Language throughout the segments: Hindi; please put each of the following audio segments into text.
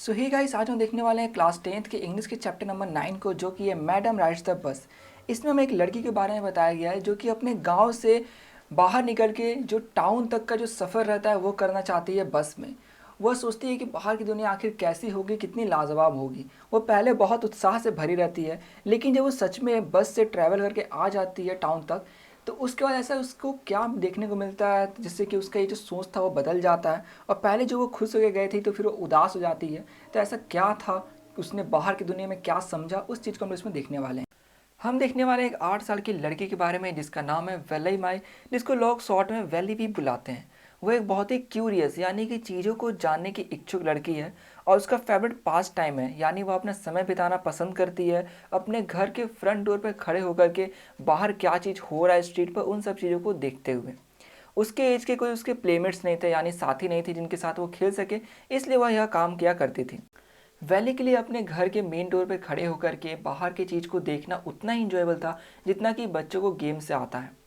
सो ही गाइस, आज हम देखने वाले हैं क्लास 10th के इंग्लिश के चैप्टर नंबर 9 को, जो कि है मैडम राइड्स द बस। इसमें हमें एक लड़की के बारे में बताया गया है जो कि अपने गांव से बाहर निकल के जो टाउन तक का जो सफ़र रहता है वो करना चाहती है बस में। वह सोचती है कि बाहर की दुनिया आखिर कैसी होगी, कितनी लाजवाब होगी। वो पहले बहुत उत्साह से भरी रहती है, लेकिन जब वो सच में बस से ट्रैवल करके आ जाती है टाउन तक, तो उसके बाद ऐसा उसको क्या देखने को मिलता है जिससे कि उसका ये जो सोच था वो बदल जाता है। और पहले जो वो खुश होकर गए थे तो फिर वो उदास हो जाती है। तो ऐसा क्या था, उसने बाहर की दुनिया में क्या समझा, उस चीज़ को हम इसमें देखने वाले हैं। हम देखने वाले एक 8 साल की लड़की के बारे में जिसका नाम है वेलई माई, जिसको लोग शॉर्ट में वैली भी बुलाते हैं। वो एक बहुत ही क्यूरियस यानी कि चीज़ों को जानने की इच्छुक लड़की है, और उसका फेवरेट पास टाइम है यानी वो अपना समय बिताना पसंद करती है अपने घर के फ्रंट डोर पर खड़े होकर के, बाहर क्या चीज़ हो रहा है स्ट्रीट पर उन सब चीज़ों को देखते हुए। उसके एज के कोई उसके प्लेमेट्स नहीं थे यानी साथी नहीं थे जिनके साथ वो खेल सके, इसलिए वह यह काम किया करती थी। वैली के लिए अपने घर के मेन डोर पे खड़े होकर के बाहर की चीज़ को देखना उतना ही इंजॉयबल था जितना कि बच्चों को गेम से आता है।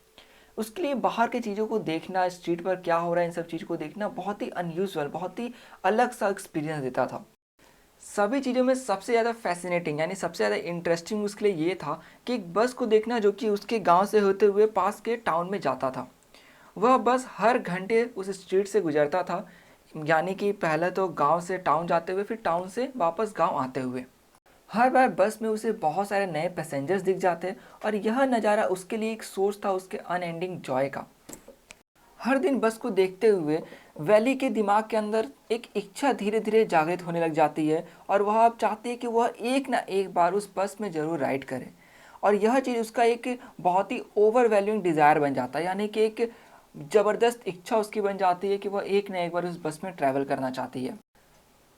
उसके लिए बाहर की चीज़ों को देखना, स्ट्रीट पर क्या हो रहा है इन सब चीज़ को देखना बहुत ही अनयूजुअल, बहुत ही अलग सा एक्सपीरियंस देता था। सभी चीज़ों में सबसे ज़्यादा फैसिनेटिंग यानी सबसे ज़्यादा इंटरेस्टिंग उसके लिए ये था कि एक बस को देखना जो कि उसके गांव से होते हुए पास के टाउन में जाता था। वह बस हर घंटे उस स्ट्रीट से गुजरता था, यानी कि पहले तो गांव से टाउन जाते हुए फिर टाउन से वापस गांव आते हुए। हर बार बस में उसे बहुत सारे नए पैसेंजर्स दिख जाते, और यह नज़ारा उसके लिए एक सोर्स था उसके अनएंडिंग जॉय का। हर दिन बस को देखते हुए वैली के दिमाग के अंदर एक इच्छा धीरे धीरे जागृत होने लग जाती है, और वह अब चाहती है कि वह एक ना एक बार उस बस में ज़रूर राइड करे। और यह चीज़ उसका एक बहुत ही ओवरवेल्यूइंग डिज़ायर बन जाता है, यानी कि एक ज़बरदस्त इच्छा उसकी बन जाती है कि वह एक ना एक बार उस बस में ट्रैवल करना चाहती है।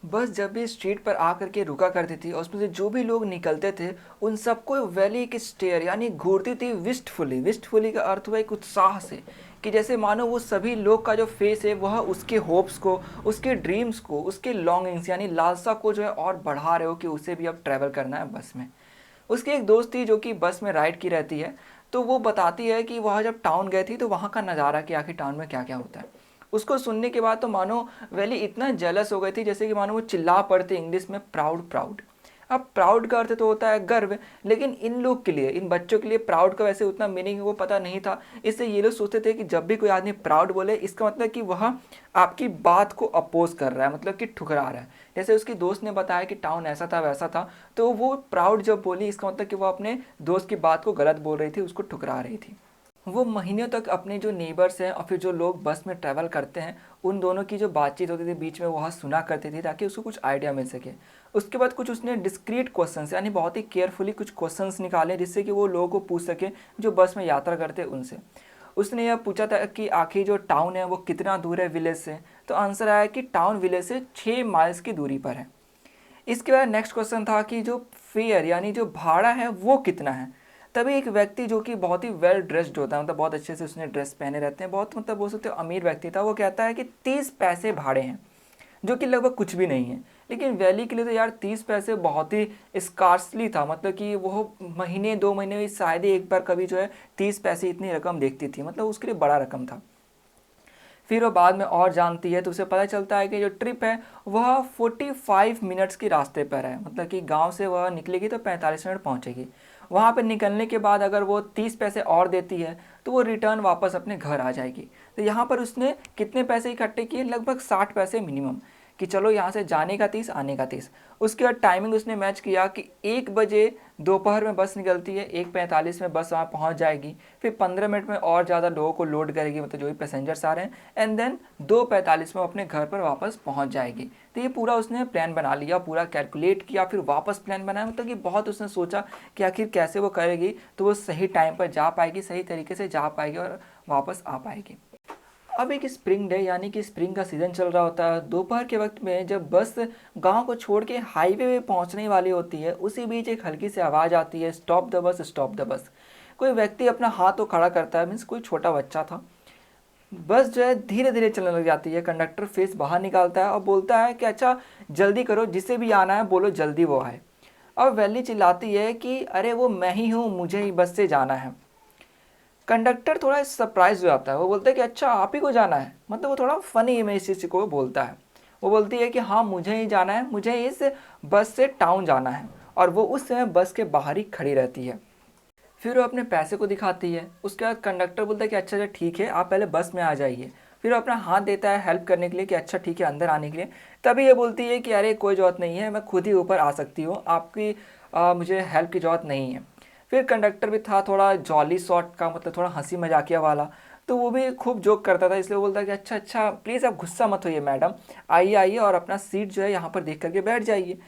बस जब भी स्ट्रीट पर आकर के रुका करती थी और उसमें से जो भी लोग निकलते थे उन सबको वैली की स्टेयर यानी घूरती थी विस्टफुली। विस्टफुली का अर्थ हुआ एक उत्साह से, कि जैसे मानो वो सभी लोग का जो फेस है वह उसके होप्स को, उसके ड्रीम्स को, उसके लॉन्गिंग्स यानी लालसा को जो है और बढ़ा रहे हो कि उसे भी अब ट्रैवल करना है बस में। उसकी एक दोस्त थी जो कि बस में राइड की रहती है, तो वो बताती है कि वह जब टाउन गए थी तो वहाँ का नज़ारा कि आखिर टाउन में क्या क्या होता है। उसको सुनने के बाद तो मानो वैली इतना जेलस हो गई थी जैसे कि मानो वो चिल्ला पड़ते इंग्लिश में प्राउड प्राउड। अब प्राउड का अर्थ तो होता है गर्व, लेकिन इन लोग के लिए, इन बच्चों के लिए प्राउड का वैसे उतना मीनिंग वो पता नहीं था। इससे ये लोग सोचते थे कि जब भी कोई आदमी प्राउड बोले इसका मतलब कि वह आपकी बात को अपोज कर रहा है, मतलब कि ठुकरा रहा है। जैसे उसकी दोस्त ने बताया कि टाउन ऐसा था वैसा था, तो वो प्राउड जब बोली इसका मतलब कि वो अपने दोस्त की बात को गलत बोल रही थी, उसको ठुकरा रही थी। वो महीनों तक अपने जो नेबर्स हैं और फिर जो लोग बस में ट्रैवल करते हैं उन दोनों की जो बातचीत होती थी बीच में वह सुना करती थी ताकि उसको कुछ आइडिया मिल सके। उसके बाद कुछ उसने डिस्क्रीट क्वेश्चंस यानी बहुत ही केयरफुली कुछ क्वेश्चंस निकाले जिससे कि वो लोगों को पूछ सके जो बस में यात्रा करते हैं उनसे। उसने यह पूछा था कि आखिर जो टाउन है वो कितना दूर है विलेज से, तो आंसर आया कि टाउन विलेज से 6 माइल्स की दूरी पर है। इसके बाद नेक्स्ट क्वेश्चन था कि जो फेयर यानी जो भाड़ा है वो कितना है। तभी एक व्यक्ति जो कि बहुत ही वेल ड्रेस्ड होता है, मतलब बहुत अच्छे से उसने ड्रेस पहने रहते हैं, बहुत मतलब बोल सकते हो अमीर व्यक्ति था, वो कहता है कि 30 पैसे भाड़े हैं, जो कि लगभग कुछ भी नहीं है। लेकिन वैली के लिए तो यार 30 पैसे बहुत ही स्कार्सली था, मतलब कि वो महीने 2 महीने में शायद ही एक बार कभी जो है 30 पैसे इतनी रकम देखती थी, मतलब उसके लिए बड़ा रकम था। फिर वो बाद में और जानती है तो उसे पता चलता है कि जो ट्रिप है वह 45 मिनट्स के रास्ते पर है, मतलब कि गांव से वह निकलेगी तो 45 मिनट पहुंचेगी। वहां पर निकलने के बाद अगर वो 30 पैसे और देती है तो वो रिटर्न वापस अपने घर आ जाएगी। तो यहाँ पर उसने कितने पैसे इकट्ठे किए, लगभग 60 पैसे मिनिमम, कि चलो यहाँ से जाने का 30 आने का 30। उसके बाद टाइमिंग उसने मैच किया कि 1 बजे दोपहर में बस निकलती है, 1:45 में बस वहाँ पहुँच जाएगी, फिर 15 मिनट में और ज़्यादा लोगों को लोड करेगी, मतलब जो भी पैसेंजर्स आ रहे हैं, एंड देन 2:45 में अपने घर पर वापस पहुँच जाएगी। तो ये पूरा उसने प्लान बना लिया, पूरा कैलकुलेट किया, फिर वापस प्लान बनाया, मतलब कि बहुत उसने सोचा कि आखिर कैसे वो करेगी तो वो सही टाइम पर जा पाएगी, सही तरीके से जा पाएगी और वापस आ पाएगी। अब एक स्प्रिंग डे यानी कि स्प्रिंग का सीज़न चल रहा होता है। दोपहर के वक्त में जब बस गांव को छोड़ के हाईवे पे पहुंचने वाली होती है, उसी बीच एक हल्की सी आवाज़ आती है, stop the bus, stop the bus. कोई व्यक्ति अपना हाथ तो खड़ा करता है, मीन्स कोई छोटा बच्चा था। बस जो है धीरे धीरे चलने लग जाती है। कंडक्टर फेस बाहर निकालता है और बोलता है कि अच्छा जल्दी करो, जिसे भी आना है बोलो जल्दी वो आए। अब वैली चिल्लाती है कि अरे वो मैं ही हूँ, मुझे ही बस से जाना है। कंडक्टर थोड़ा सरप्राइज हो जाता है, वो बोलता है कि अच्छा आप ही को जाना है, मतलब वो थोड़ा फनी में इस चीज़ को बोलता है। वो बोलती है कि हाँ मुझे ही जाना है, मुझे इस बस से टाउन जाना है, और वो उस समय बस के बाहर ही खड़ी रहती है। फिर वो अपने पैसे को दिखाती है। उसके बाद कंडक्टर बोलता है कि अच्छा अच्छा ठीक है, आप पहले बस में आ जाइए। फिर वो अपना हाथ देता है हेल्प करने के लिए कि अच्छा ठीक है अंदर आने के लिए। तभी ये बोलती है कि अरे कोई ज़रूरत नहीं है, मैं खुद ही ऊपर आ सकती हूँ, आपकी मुझे हेल्प की ज़रूरत नहीं है। फिर कंडक्टर भी था थोड़ा जॉली सॉर्ट का, मतलब थोड़ा हंसी मजाकिया वाला, तो वो भी खूब जोक करता था, इसलिए वो बोलता है कि अच्छा अच्छा प्लीज़ आप गुस्सा मत होइए मैडम, आइए आइए और अपना सीट जो है यहाँ पर देख करके बैठ जाइए।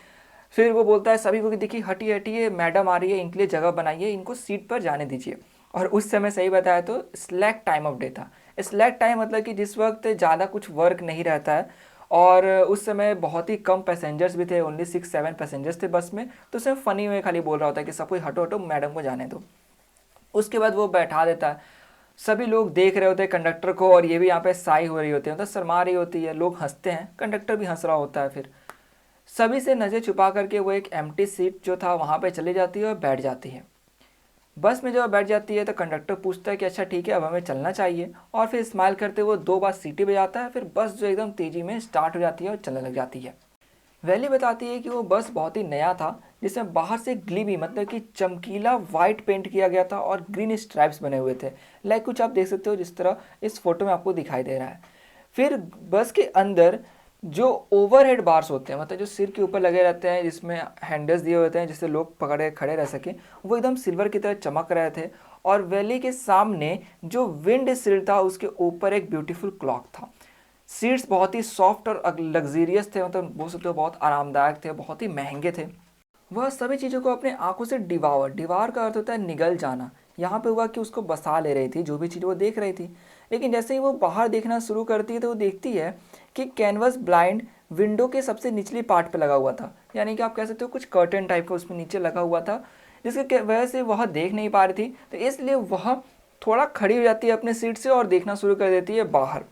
फिर वो बोलता है सभी को कि देखिए हटिए हटिए, मैडम आ रही है, इनके लिए जगह बनाइए, इनको सीट पर जाने दीजिए। और उस समय सही बताया तो स्लैक टाइम ऑफ डे था। स्लैक टाइम मतलब कि जिस वक्त ज़्यादा कुछ वर्क नहीं रहता है, और उस समय बहुत ही कम पैसेंजर्स भी थे, ओनली 6-7 पैसेंजर्स थे बस में, तो उसमें फ़नी में खाली बोल रहा होता है कि सब कोई हटो हटो मैडम को जाने दो। उसके बाद वो बैठा देता है। सभी लोग देख रहे होते हैं कंडक्टर को, और ये भी यहाँ पे साई हो रही होती है, मतलब शर्मा रही होती है, लोग हंसते हैं, कंडक्टर भी हंस रहा होता है। फिर सभी से नज़र छुपा करके वो एक एम्प्टी सीट जो था वहाँ पे चली जाती है और बैठ जाती है। बस में जब बैठ जाती है तो कंडक्टर पूछता है कि अच्छा ठीक है अब हमें चलना चाहिए, और फिर स्माइल करते वो 2 बार सीटी बजाता है। फिर बस जो एकदम तेज़ी में स्टार्ट हो जाती है और चलने लग जाती है। वैली बताती है कि वो बस बहुत ही नया था, जिसमें बाहर से ग्लिबी मतलब कि चमकीला वाइट पेंट किया गया था और ग्रीन स्ट्राइप्स बने हुए थे, लाइक कुछ आप देख सकते हो जिस तरह इस फोटो में आपको दिखाई दे रहा है। फिर बस के अंदर जो ओवरहेड बार्स होते हैं, मतलब जो सिर के ऊपर लगे रहते हैं, जिसमें हैंडल्स दिए होते हैं जिससे लोग पकड़े खड़े रह सकें, वो एकदम सिल्वर की तरह चमक रहे थे। और वैली के सामने जो विंड सिल था उसके ऊपर एक ब्यूटीफुल क्लॉक था। सीट्स बहुत ही सॉफ्ट और लग्जीरियस थे, मतलब बोल सकते हो बहुत आरामदायक थे, बहुत ही महंगे थे। वह सभी चीज़ों को अपने आंखों से डिवावर, डिवार का अर्थ होता है निगल जाना। यहाँ पे हुआ कि उसको बसा ले रही थी जो भी चीज़ वो देख रही थी। लेकिन जैसे ही वो बाहर देखना शुरू करती है तो वो देखती है कि कैनवस ब्लाइंड विंडो के सबसे निचली पार्ट पे लगा हुआ था, यानी कि आप कह सकते हो कुछ कर्टन टाइप का उसमें नीचे लगा हुआ था, जिसके वजह से वह देख नहीं पा रही थी। तो इसलिए वह थोड़ा खड़ी हो जाती है अपने सीट से और देखना शुरू कर देती है बाहर।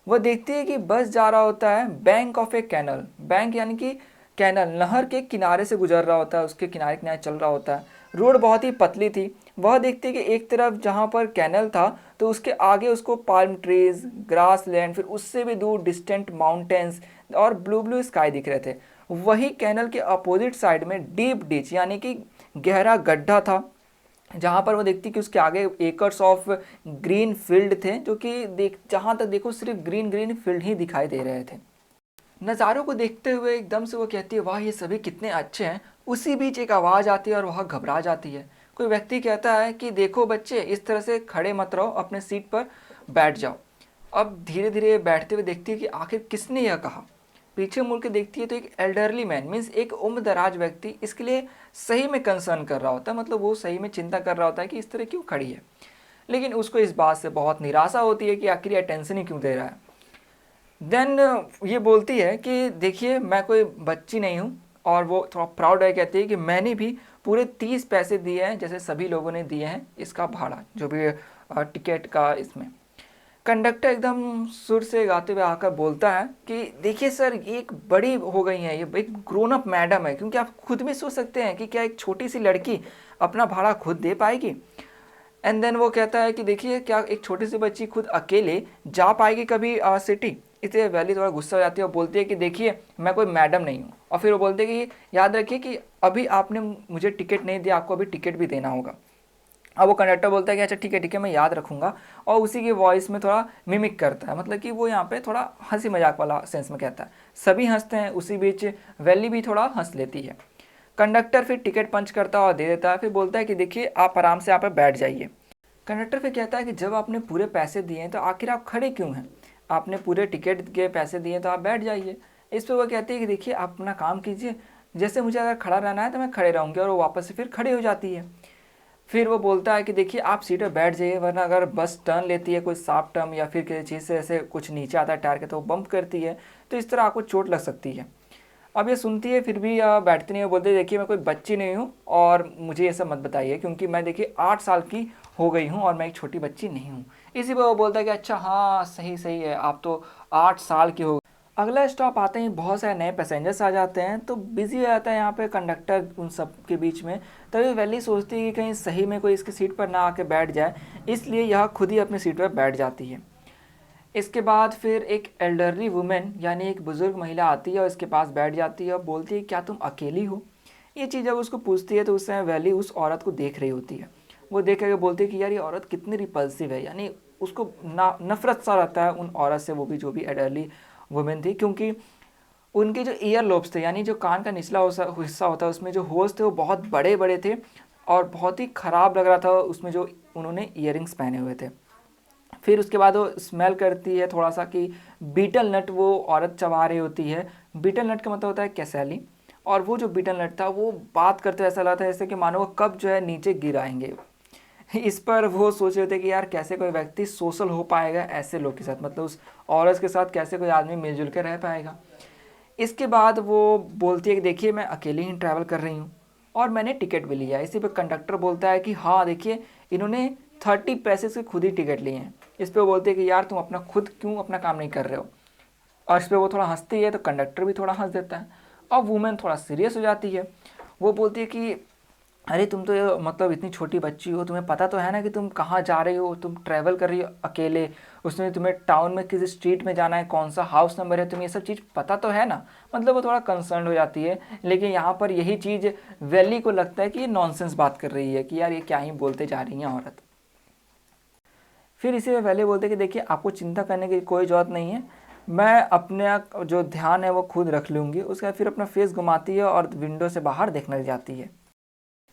वह देखती है कि बस जा रहा होता है bank of a canal, bank यानी कि कैनल, नहर के किनारे से गुजर रहा होता है, उसके किनारे किनारे चल रहा होता है। रोड बहुत ही पतली थी। वह देखती है कि एक तरफ जहाँ पर कैनल था तो उसके आगे उसको पाल्म ट्रीज, ग्रास लैंड, फिर उससे भी दूर डिस्टेंट माउंटेन्स और ब्लू ब्लू स्काई दिख रहे थे। वही कैनल के अपोजिट साइड में डीप डिच यानी कि गहरा गड्ढा था, जहाँ पर वो देखती कि उसके आगे एकर्स ऑफ ग्रीन फील्ड थे, जो कि जहाँ तक देखो सिर्फ ग्रीन ग्रीन फील्ड ही दिखाई दे रहे थे। नज़ारों को देखते हुए एकदम से वो कहती है वाह ये सभी कितने अच्छे हैं। उसी बीच एक आवाज़ आती है और वह घबरा जाती है। कोई व्यक्ति कहता है कि देखो बच्चे, इस तरह से खड़े मत रहो, अपने सीट पर बैठ जाओ। अब धीरे धीरे बैठते हुए देखती है कि आखिर किसने यह कहा। पीछे मुड़ के देखती है तो एक एल्डरली मैन मीन्स एक उम्र दराज व्यक्ति इसके लिए सही में कंसर्न कर रहा होता है, मतलब वो सही में चिंता कर रहा होता है कि इस तरह क्यों खड़ी है। लेकिन उसको इस बात से बहुत निराशा होती है कि आखिर ये टेंशन ही क्यों दे रहा है। देन ये बोलती है कि देखिए मैं कोई बच्ची नहीं हूँ, और वो थोड़ा प्राउड है, कहती है कि मैंने भी पूरे 30 पैसे दिए हैं जैसे सभी लोगों ने दिए हैं इसका भाड़ा, जो भी टिकट का। इसमें कंडक्टर एकदम सुर से गाते हुए आकर बोलता है कि देखिए सर ये एक बड़ी हो गई हैं, ये एक ग्रोन अप मैडम है, क्योंकि आप खुद भी सोच सकते हैं कि क्या एक छोटी सी लड़की अपना भाड़ा खुद दे पाएगी। एंड देन वो कहता है कि देखिए क्या एक छोटी सी बच्ची खुद अकेले जा पाएगी कभी सिटी। इसलिए वैली थोड़ा गुस्सा हो जाती है और बोलती है कि देखिए मैं कोई मैडम नहीं हूँ। और फिर वो बोलते हैं कि याद रखिए कि अभी आपने मुझे टिकट नहीं दिया, आपको अभी टिकट भी देना होगा। अब वो कंडक्टर बोलता है कि अच्छा ठीक है मैं याद रखूँगा, और उसी की वॉइस में थोड़ा मिमिक करता है, मतलब कि वो यहाँ पे थोड़ा हंसी मजाक वाला सेंस में कहता है। सभी हंसते हैं, उसी बीच वैली भी थोड़ा हंस लेती है। कंडक्टर फिर टिकट पंच करता है और दे देता है, फिर बोलता है कि देखिए आप आराम से यहाँ पर बैठ जाइए। कंडक्टर फिर कहता है कि जब आपने पूरे पैसे दिए हैं तो आखिर आप खड़े क्यों हैं, आपने पूरे टिकट के पैसे दिए तो आप बैठ जाइए। इस पर वो कहती है कि देखिए आप अपना काम कीजिए, जैसे मुझे अगर खड़ा रहना है तो मैं खड़े रहूँगी, और वो वापस से फिर खड़ी हो जाती है। फिर वो बोलता है कि देखिए आप सीट पर बैठ जाइए, वरना अगर बस टर्न लेती है कोई साफ टर्न या फिर किसी चीज़ से ऐसे कुछ नीचे आता है टायर के तो वो बम्प करती है, तो इस तरह आपको चोट लग सकती है। अब ये सुनती है फिर भी बैठती नहीं है, बोलते देखिए मैं कोई बच्ची नहीं हूँ और मुझे ये सब मत बताइए, क्योंकि मैं देखिए 8 साल की हो गई हूँ और मैं एक छोटी बच्ची नहीं हूँ। इसी पर वो बोलता है कि अच्छा हाँ सही सही है, आप तो 8 साल की हो। अगला स्टॉप आते ही बहुत सारे नए पैसेंजर्स आ जाते हैं, तो बिजी हो जाता है यहाँ पे कंडक्टर उन सब के बीच में। तभी वैली सोचती है कि कहीं सही में कोई इसकी सीट पर ना आके बैठ जाए, इसलिए यह खुद ही अपनी सीट पर बैठ जाती है। इसके बाद फिर एक एल्डरली वुमेन यानी एक बुज़ुर्ग महिला आती है और इसके पास बैठ जाती है और बोलती है क्या तुम अकेली हो। ये चीज़ जब उसको पूछती है तो उस समय वैली उस औरत को देख रही होती है। वो देख करके बोलती है कि यार ये औरत कितनी रिपल्सिव है, यानी उसको नफरत सा रहता है उन औरत से, वो भी जो भी एल्डरली वुमेन थी, क्योंकि उनके जो ईयर लोब्स थे यानी जो कान का निचला हिस्सा होता है उसमें जो होल्स थे वो बहुत बड़े बड़े थे और बहुत ही ख़राब लग रहा था उसमें जो उन्होंने ईयरिंग्स पहने हुए थे। फिर उसके बाद वो स्मेल करती है थोड़ा सा कि बीटल नट वो औरत चबा रही होती है। बीटल नट का मतलब होता है कैसैली, और वो जो बीटल नट था वो बात करते ऐसा लगा था जैसे कि मानो वो कब जो है नीचे गिर आएंगे। इस पर वो सोच रहे थे कि यार कैसे कोई व्यक्ति सोशल हो पाएगा ऐसे लोग के साथ, मतलब उस औरत के साथ कैसे कोई आदमी मिलजुल कर रह पाएगा। इसके बाद वो बोलती है कि देखिए मैं अकेली ही ट्रैवल कर रही हूँ और मैंने टिकट भी लिया है। इसी पे कंडक्टर बोलता है कि हाँ देखिए इन्होंने 30 पैसे से खुद ही टिकट लिए हैं। इस पे वो बोलते हैं कि यार तुम अपना खुद क्यों अपना काम नहीं कर रहे हो। और इस पर वो थोड़ा हंसती है तो कंडक्टर भी थोड़ा हंस देता है और वूमेन थोड़ा सीरियस हो जाती है। वो बोलती है कि अरे तुम तो मतलब इतनी छोटी बच्ची हो, तुम्हें पता तो है ना कि तुम कहाँ जा रही हो, तुम ट्रैवल कर रही हो अकेले, उसमें तुम्हें टाउन में किस स्ट्रीट में जाना है, कौन सा हाउस नंबर है, तुम्हें ये सब चीज़ पता तो है ना। मतलब वो थोड़ा कंसर्न हो जाती है, लेकिन यहाँ पर यही चीज़ वैली को लगता है कि ये नॉनसेंस बात कर रही है कि यार ये क्या ही बोलते जा रही हैं औरत। फिर इसी में वैली बोलते कि देखिए आपको चिंता करने की कोई ज़रूरत नहीं है, मैं अपने जो ध्यान है वो खुद रख लूँगी। उसके बाद फिर अपना फेस घुमाती है और विंडो से बाहर देखने लग जाती है।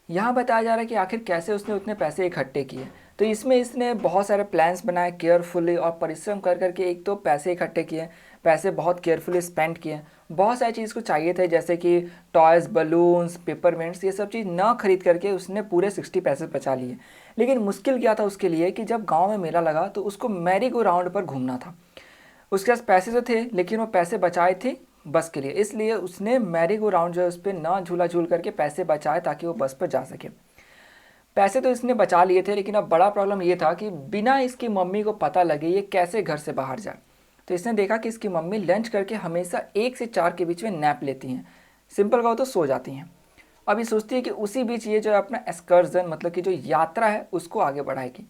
यहाँ बताया जा रहा है कि आखिर कैसे उसने उतने पैसे इकट्ठे किए। तो इसमें इसने बहुत सारे प्लान्स बनाए केयरफुली और परिश्रम कर करके, एक तो पैसे इकट्ठे किए, पैसे बहुत केयरफुली स्पेंड किए। बहुत सारी चीज़ को चाहिए थे जैसे कि टॉयज़, बलून्स, पेपरमिंट्स, ये सब चीज़ ना खरीद करके उसने पूरे 60 पैसे बचा लिए। लेकिन मुश्किल क्या था उसके लिए कि जब गाँव में मेला लगा तो उसको मैरी गो राउंड पर घूमना था। उसके पास पैसे तो थे लेकिन वो पैसे बचाए थे बस के लिए, इसलिए उसने मैरी गो राउंड जो है उस पर ना झूला झूल करके पैसे बचाए ताकि वो बस पर जा सके। पैसे तो इसने बचा लिए थे लेकिन अब बड़ा प्रॉब्लम ये था कि बिना इसकी मम्मी को पता लगे ये कैसे घर से बाहर जाए। तो इसने देखा कि इसकी मम्मी लंच करके हमेशा 1 से 4 के बीच में नैप लेती हैं, सिंपल कहो तो सो जाती हैं। अब ये सोचती है कि उसी बीच ये जो है अपना एक्सकर्जन मतलब कि जो यात्रा है उसको आगे बढ़ाएगी।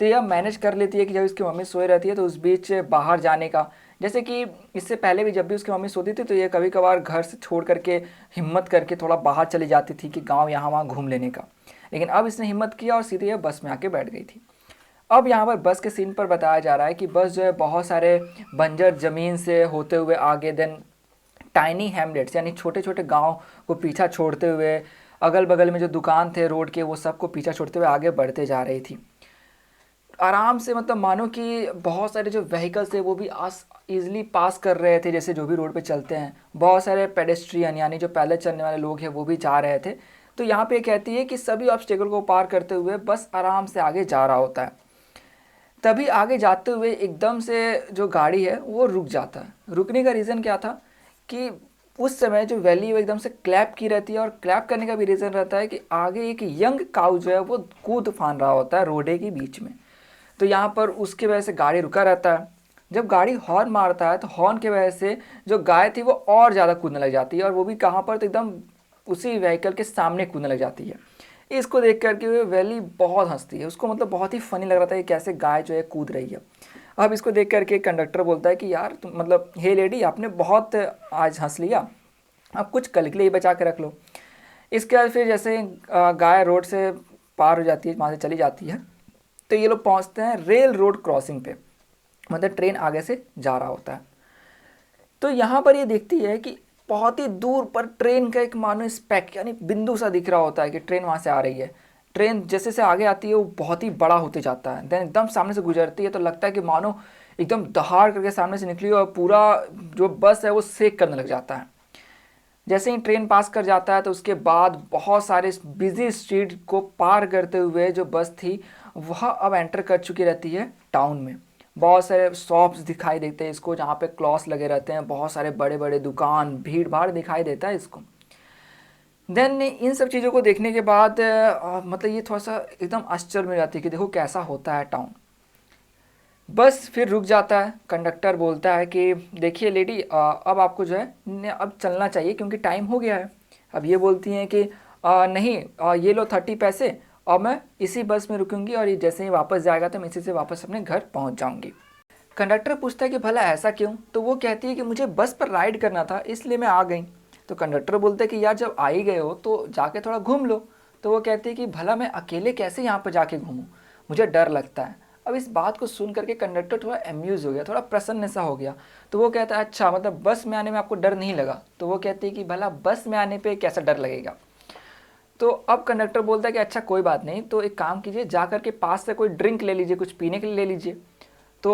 तो यह मैनेज कर लेती है कि जब इसकी मम्मी सोई रहती है तो उस बीच बाहर जाने का, जैसे कि इससे पहले भी जब भी उसकी मम्मी सोती थी तो ये कभी कभार घर से छोड़ करके हिम्मत करके थोड़ा बाहर चली जाती थी कि गांव यहाँ वहाँ घूम लेने का। लेकिन अब इसने हिम्मत किया और सीधे ये बस में आके बैठ गई थी। अब यहाँ पर बस के सीन पर बताया जा रहा है कि बस जो है बहुत सारे बंजर ज़मीन से होते हुए आगे, देन टाइनी हैमलेट्स यानी छोटे छोटे गांव को पीछा छोड़ते हुए, अगल बगल में जो दुकान थे रोड के वो सबको पीछा छोड़ते हुए आगे बढ़ते जा रही थी आराम से। मतलब मानो कि बहुत सारे जो व्हीकल्स थे वो भी ईजिली पास कर रहे थे, जैसे जो भी रोड पे चलते हैं। बहुत सारे पेडेस्ट्रियन यानी जो पैदल चलने वाले लोग हैं वो भी जा रहे थे। तो यहाँ पे कहती है कि सभी ऑब्स्टेकल को पार करते हुए बस आराम से आगे जा रहा होता है। तभी आगे जाते हुए एकदम से जो गाड़ी है वो रुक जाता है। रुकने का रीज़न क्या था कि उस समय जो वैली वो एकदम से क्लैप की रहती है, और क्लैप करने का भी रीज़न रहता है कि आगे एक यंग काऊ जो है वो कूद फान रहा होता है रोडे के बीच में। तो यहाँ पर उसके वजह से गाड़ी रुका रहता है। जब गाड़ी हॉर्न मारता है तो हॉर्न की वजह से जो गाय थी वो और ज़्यादा कूदने लग जाती है, और वो भी कहाँ पर, तो एकदम उसी व्हीकल के सामने कूदने लग जाती है। इसको देख करके वे वैली बहुत हंसती है, उसको मतलब बहुत ही फ़नी लग रहा था कि कैसे गाय जो है कूद रही है। अब इसको देख करके कंडक्टर बोलता है कि यार तुम मतलब हे लेडी आपने बहुत आज हंस लिया, अब कुछ कल के लिए ही बचा के रख लो। इसके बाद फिर जैसे गाय रोड से पार हो जाती है, वहाँ से चली जाती है, तो ये लोग पहुँचते हैं रेल रोड क्रॉसिंग पे, मतलब ट्रेन आगे से जा रहा होता है। तो यहाँ पर ये देखती है कि बहुत ही दूर पर ट्रेन का एक मानो स्पेक यानी बिंदु सा दिख रहा होता है कि ट्रेन वहाँ से आ रही है। ट्रेन जैसे से आगे आती है वो बहुत ही बड़ा होते जाता है, देन एकदम सामने से गुजरती है तो लगता है कि मानो एकदम दहाड़ करके सामने से निकली और पूरा जो बस है वो सेक करने लग जाता है। जैसे ही ट्रेन पास कर जाता है तो उसके बाद बहुत सारे बिजी स्ट्रीट को पार करते हुए जो बस थी वह अब एंटर कर चुकी रहती है टाउन में। बहुत सारे शॉप्स दिखाई देते हैं इसको जहाँ पे क्लॉथ्स लगे रहते हैं, बहुत सारे बड़े बड़े दुकान, भीड़ भाड़ दिखाई देता है इसको। देन इन सब चीज़ों को देखने के बाद मतलब ये थोड़ा सा एकदम आश्चर्य में जाती है कि देखो कैसा होता है टाउन। बस फिर रुक जाता है। कंडक्टर बोलता है कि देखिए लेडी अब आपको जो है अब चलना चाहिए क्योंकि टाइम हो गया है। अब ये बोलती हैं कि नहीं ये लो 30 पैसे और मैं इसी बस में रुकूंगी और ये जैसे ही वापस जाएगा तो मैं इसी से वापस अपने घर पहुंच जाऊंगी। कंडक्टर पूछता है कि भला ऐसा क्यों? तो वो कहती है कि मुझे बस पर राइड करना था इसलिए मैं आ गई। तो कंडक्टर बोलता है कि यार जब आ ही गए हो तो जाके थोड़ा घूम लो। तो वो कहती है कि भला मैं अकेले कैसे यहाँ पर जाके घूमूं, मुझे डर लगता है। अब इस बात को सुन करके कंडक्टर थोड़ा अम्यूज़ हो गया, थोड़ा प्रसन्न सा हो गया। तो वो कहता है अच्छा मतलब बस में आने में आपको डर नहीं लगा? तो वो कहती है कि भला बस में आने पे कैसा डर लगेगा। तो अब कंडक्टर बोलता है कि अच्छा कोई बात नहीं, तो एक काम कीजिए, जा कर के पास से कोई ड्रिंक ले लीजिए, कुछ पीने के लिए ले लीजिए। तो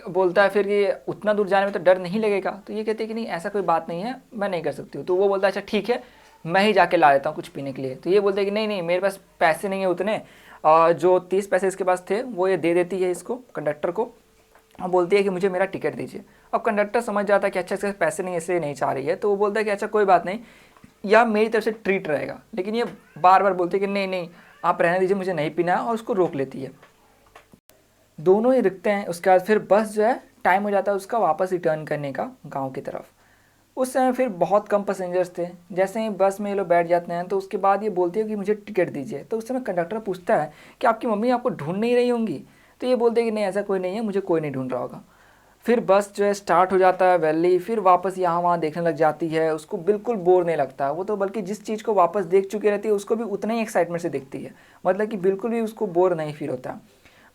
बोलता है फिर कि उतना दूर जाने में तो डर नहीं लगेगा? तो ये कहते हैं कि नहीं ऐसा कोई बात नहीं है, मैं नहीं कर सकती हूँ। तो वो बोलता है अच्छा ठीक है, मैं ही जाके ला देता हूँ कुछ पीने के लिए। तो ये बोलते हैं कि नहीं नहीं मेरे पास पैसे नहीं है उतने, जो 30 पैसे इसके पास थे वो ये दे देती है इसको, कंडक्टर को, और बोलती है कि मुझे मेरा टिकट दीजिए। अब कंडक्टर समझ जाता है कि अच्छा इसके पैसे नहीं, इसलिए नहीं चाह रही है। तो वो बोलता है कि अच्छा कोई बात नहीं, यह मेरी तरफ से ट्रीट रहेगा। लेकिन ये बार बार बोलती है कि नहीं नहीं आप रहने दीजिए, मुझे नहीं पीना है, और उसको रोक लेती है। दोनों ही रुकते हैं। उसके बाद फिर बस जो है टाइम हो जाता है उसका वापस रिटर्न करने का गांव की तरफ। उस समय फिर बहुत कम पैसेंजर्स थे। जैसे ही बस में ये लोग बैठ जाते हैं तो उसके बाद ये बोलती है कि मुझे टिकट दीजिए। तो उस समय कंडक्टर पूछता है कि आपकी मम्मी आपको ढूंढ नहीं रही होंगी? तो ये बोलते हैं कि नहीं ऐसा कोई नहीं है, मुझे कोई नहीं ढूंढ रहा होगा। फिर बस जो है स्टार्ट हो जाता है वैली, फिर वापस यहाँ वहाँ देखने लग जाती है। उसको बिल्कुल बोर नहीं लगता है वो, तो बल्कि जिस चीज़ को वापस देख चुकी रहती है उसको भी उतना ही एक्साइटमेंट से देखती है, मतलब कि बिल्कुल भी उसको बोर नहीं फील होता।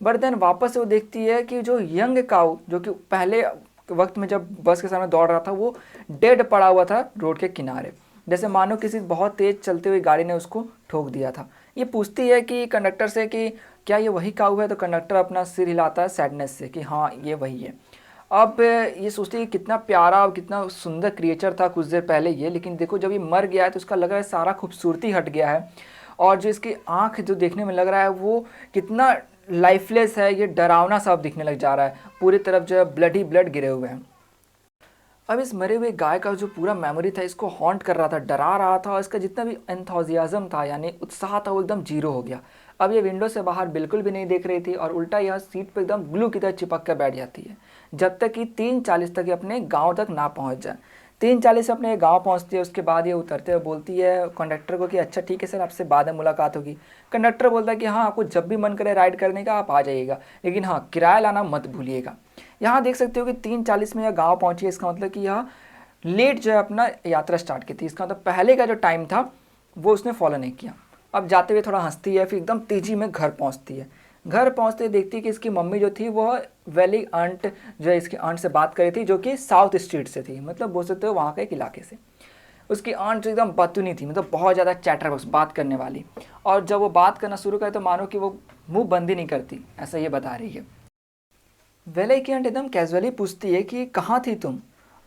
बट देन वापस से वो देखती है कि जो यंग काऊ जो कि पहले वक्त में जब बस के सामने दौड़ रहा था वो डेड पड़ा हुआ था रोड के किनारे, जैसे मानो किसी बहुत तेज़ चलते हुई गाड़ी ने उसको ठोक दिया था। ये पूछती है कि कंडक्टर से कि क्या ये वही काऊ है? तो कंडक्टर अपना सिर हिलाता है सैडनेस से कि हाँ ये वही है। अब ये सोचती है कि कितना प्यारा और कितना सुंदर क्रिएचर था कुछ देर पहले ये, लेकिन देखो जब ये मर गया है तो उसका लग रहा है सारा खूबसूरती हट गया है, और जो इसकी आँख जो देखने में लग रहा है वो कितना लाइफलेस है, ये डरावना सा अब दिखने लग जा रहा है, पूरी तरफ जो है ब्लड ही ब्लड गिरे हुए हैं। अब इस मरे हुए गाय का जो पूरा मेमोरी था इसको हॉन्ट कर रहा था, डरा रहा था, और इसका जितना भी एंथुसियाज्म था यानी उत्साह था वो एकदम जीरो हो गया। अब ये विंडो से बाहर बिल्कुल भी नहीं देख रही थी, और उल्टा यह सीट पर एकदम ग्लू की तरह चिपक कर बैठ जाती है, जब तक कि 3:40 तक ये अपने गाँव तक ना पहुँच जाए। 3:40 अपने गांव पहुंचती है। उसके बाद ये उतरते हुए बोलती है कंडक्टर को कि अच्छा ठीक है सर, आपसे बाद में मुलाकात होगी। कंडक्टर बोलता है कि हाँ आपको जब भी मन करे राइड करने का आप आ जाइएगा, लेकिन हाँ किराया लाना मत भूलिएगा। यहाँ देख सकते हो कि 3:40 में यह गाँव पहुँची है, इसका मतलब कि यह लेट जो है अपना यात्रा स्टार्ट की थी। इसका मतलब पहले का जो टाइम था वो उसने फॉलो नहीं किया। अब जाते हुए थोड़ा हंसती है, फिर एकदम तेज़ी में घर पहुँचती है। घर पहुँचते देखती है कि इसकी मम्मी जो थी वह वैली आंट जो है इसकी आंट से बात करी थी, जो कि साउथ स्ट्रीट से थी, मतलब बोल सकते हो वहाँ के एक इलाके से। उसकी आंट जो एकदम बतूनी थी, मतलब बहुत ज़्यादा चैटर बॉक्स बात करने वाली, और जब वो बात करना शुरू करे तो मानो कि वो मुंह बंद ही नहीं करती, ऐसा ये बता रही है। वेले की आंट एकदम कैजुअली पूछती है कि कहाँ थी तुम,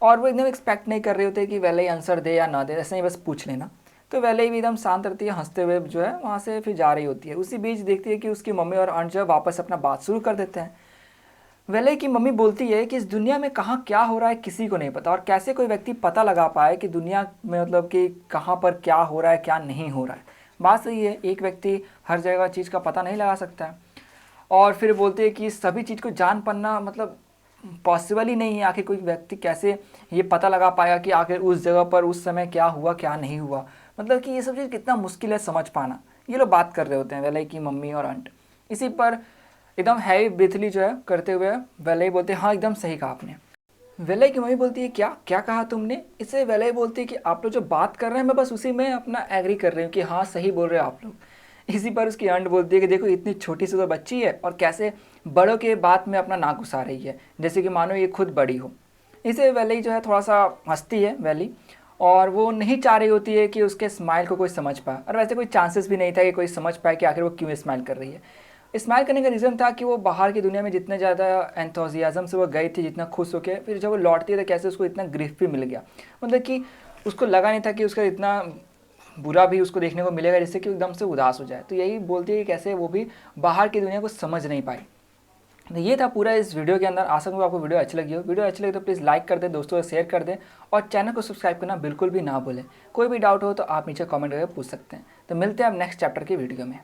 और वो एकदम एक्सपेक्ट नहीं कर रहे होते कि वेले आंसर दे या ना दे, ऐसे ही बस पूछ लेना। तो वेले भी एकदम शांत रहती है, हंसते हुए जो है वहाँ से फिर जा रही होती है। उसी बीच देखती है कि उसकी मम्मी और आंट जो है वापस अपना बात शुरू कर देते हैं। वेले की मम्मी बोलती है कि इस दुनिया में कहाँ क्या हो रहा है किसी को नहीं पता, और कैसे कोई व्यक्ति पता लगा पाए कि दुनिया में मतलब कि कहाँ पर क्या हो रहा है क्या नहीं हो रहा है। बात सही है, एक व्यक्ति हर जगह चीज़ का पता नहीं लगा सकता है। और फिर बोलते हैं कि सभी चीज़ को जान पाना मतलब पॉसिबल ही नहीं है। आखिर कोई व्यक्ति कैसे ये पता लगा पाया कि आखिर उस जगह पर उस समय क्या हुआ क्या नहीं हुआ, मतलब कि ये सब चीज़ कितना मुश्किल है समझ पाना। ये लोग बात कर रहे होते हैं वेले की मम्मी और आंट। इसी पर एकदम हैवी ब्रीथली जो है करते हुए वेले बोलते हैं हाँ एकदम सही कहा आपने। वेले की मम्मी बोलती है क्या क्या कहा तुमने? इससे वेले बोलती है कि आप लोग जो बात कर रहे हैं मैं बस उसी में अपना एग्री कर रही हूँ कि हाँ सही बोल रहे हो आप लोग। इसी पर उसकी आंट बोलती है कि देखो इतनी छोटी सी तो बच्ची है और कैसे बड़ों के बात में अपना नाक घुसा रही है, जैसे कि मानो ये खुद बड़ी हो। इसे वैली जो है थोड़ा सा हंसती है वैली, और वो नहीं चाह रही होती है कि उसके स्माइल को कोई समझ पाए, और वैसे कोई चांसेस भी नहीं था कि कोई समझ पाए कि आखिर वो क्यों स्माइल कर रही है। स्माइल करने का रीज़न था कि वो बाहर की दुनिया में जितने ज़्यादा एंथुसियाज्म से वो गई थी, जितना खुश होकर, फिर जब वो लौटती है तो कैसे उसको इतना ग्रीफ भी मिल गया, मतलब कि उसको लगा नहीं था कि उसका इतना बुरा भी उसको देखने को मिलेगा जिससे कि एकदम से उदास हो जाए। तो यही बोलती है कि कैसे वो भी बाहर की दुनिया को समझ नहीं पाई। तो ये था पूरा इस वीडियो के अंदर। आशा करूँ आपको वीडियो अच्छी लगी हो। वीडियो अच्छी लगी तो प्लीज़ लाइक कर दें, दोस्तों से शेयर कर दें, और चैनल को सब्सक्राइब करना बिल्कुल भी ना भूलें। कोई भी डाउट हो तो आप नीचे कमेंट करके पूछ सकते हैं। तो मिलते हैं अब नेक्स्ट चैप्टर की वीडियो में।